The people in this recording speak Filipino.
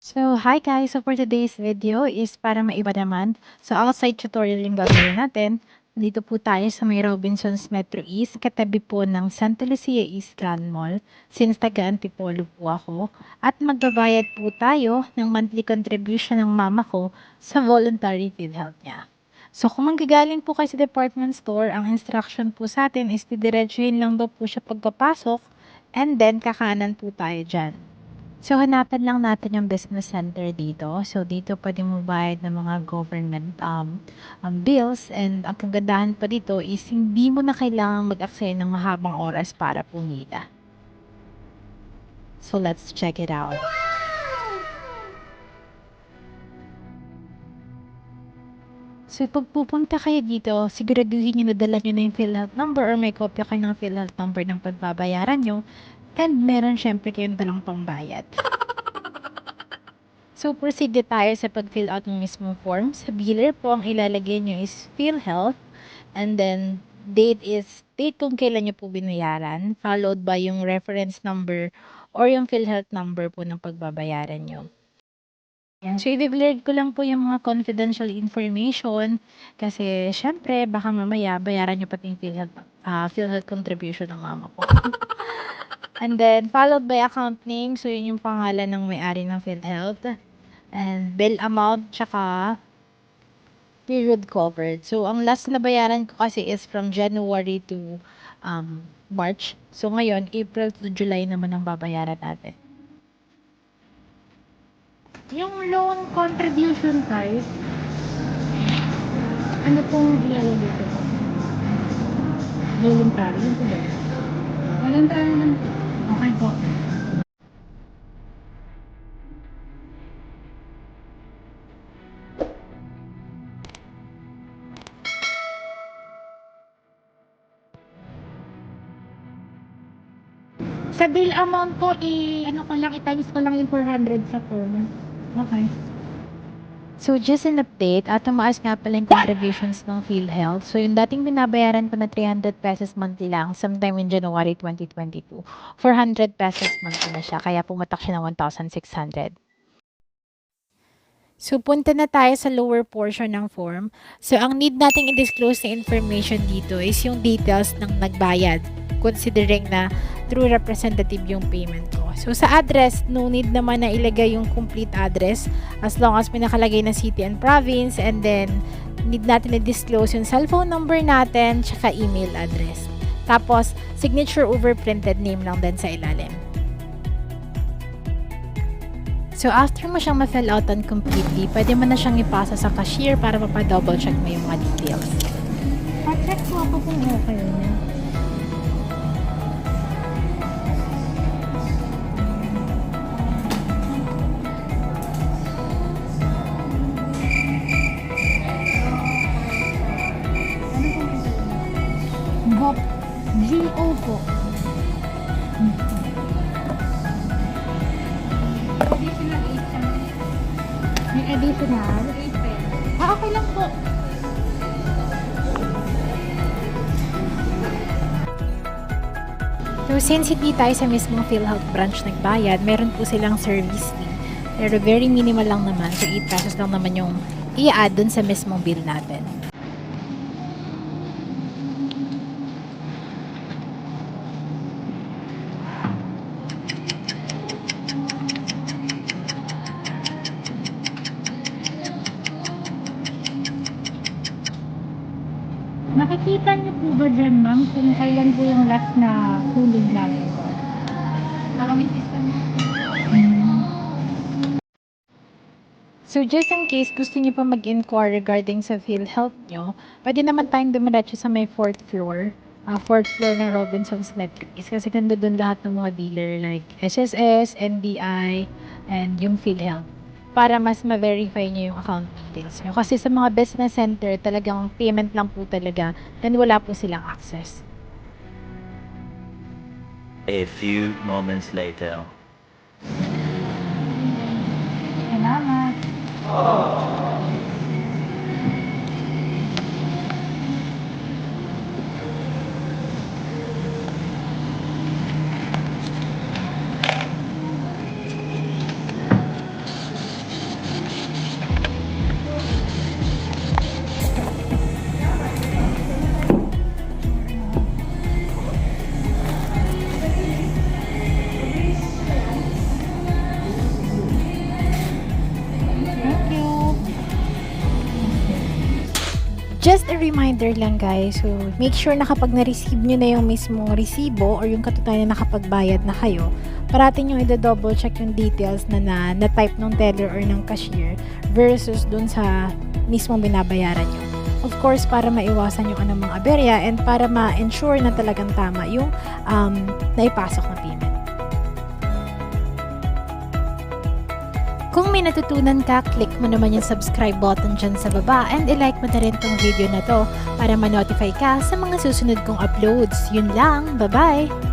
So, hi guys! So, for today's video is para maiba naman. So, outside tutorial yung gagawin natin. Dito po tayo sa may Robinsons Metro East, katabi po ng Santa Lucia East Grand Mall, since taga-Antipolo po ako. At magbabayad po tayo ng monthly contribution ng mama ko sa voluntary PhilHealth niya. So, kung manggagaling po kayo sa department store, ang instruction po sa atin is didiretsuhin lang daw po siya pagpapasok, and then kakanan po tayo dyan. So, hanapan lang natin yung business center dito. So, dito pwede mo bayad ng mga government bills. And ang kagandahan pa dito is hindi mo na kailangan mag-aksaya ng mahabang oras para pumila. So, let's check it out. So, pag pupunta kayo dito, siguraduhin nyo na dala nyo na yung PhilHealth number or may kopya kayo ng PhilHealth number ng pagbabayaran nyo. And meron syempre kayong dalang pangbayad. So, proceed na tayo sa pag-fill out ng mismong form. Sa biller po, ang ilalagay nyo is PhilHealth. And then, date kung kailan nyo po binayaran. Followed by yung reference number or yung PhilHealth number po ng pagbabayaran nyo. So, i-blurred ko lang po yung mga confidential information. Kasi, syempre, baka mamaya bayaran nyo pati yung PhilHealth contribution ng mama ko. And then, followed by account name. So, yun yung pangalan ng may-ari ng PhilHealth. And bill amount, tsaka period covered. So, ang last na bayaran ko kasi is from January to March. So, ngayon, April to July naman ang babayaran natin. Yung loan contribution price, ano pong ilalagay ko? Voluntary? Yun po ba? Voluntary lang. Okay po. Sa bill amount ko, i-times ko lang yung 400 sa form. Okay. So, just an update, tumaas nga pala yung contributions ng PhilHealth. So, yung dating binabayaran ko na 300 pesos monthly lang, sometime in January 2022, 400 pesos monthly na siya. Kaya pumatak siya ng 1,600. So, punta na tayo sa lower portion ng form. So, ang need nating i-disclose na information dito is yung details ng nagbayad, considering na through representative yung payment ko. So, sa address, no need naman na ilagay yung complete address as long as may nakalagay na city and province, and then need natin i-disclose yung cellphone number natin tsaka email address. Tapos, signature over printed name lang din sa ilalim. So, after mo siyang ma-fill outan completely, pwede mo na siyang ipasa sa cashier para mapa-double check mo yung mga details. Pa-check ko ako kung okay na. GO po. May additional? Okay lang po. So, since hindi tayo sa mismong PhilHealth branch nagbayad, meron po silang service fee. Pero very minimal lang naman. So, 8 pesos lang naman yung i-add dun sa mismong bill natin. Nakikita niyo po ba dyan, ma'am, kung kailan po yung last na hulog namin ko? So, just in case gusto niyo pa mag-inquire regarding sa PhilHealth nyo, pwede naman tayong dumiretso sa may 4th floor. 4th floor ng Robinsons Metro East. Kasi nandun lahat ng mga dealer like SSS, NBI, and yung PhilHealth, para mas ma-verify niyo yung account details niyo. Kasi sa mga business center, talagang payment lang po talaga, then wala po silang access. A few moments later. Salamat. Just a reminder lang guys, so make sure na kapag na-receive nyo na yung mismong resibo or yung katunayan na nakapagbayad na kayo, parating nyo i-double check yung details na type ng teller or ng cashier versus dun sa mismong binabayaran nyo. Of course, para maiwasan yung anumang aberya and para ma-ensure na talagang tama yung naipasok na payment. Kung may natutunan ka, click mo naman yung subscribe button dyan sa baba and i-like mo na rin tong video na to para ma-notify ka sa mga susunod kong uploads. Yun lang, bye-bye!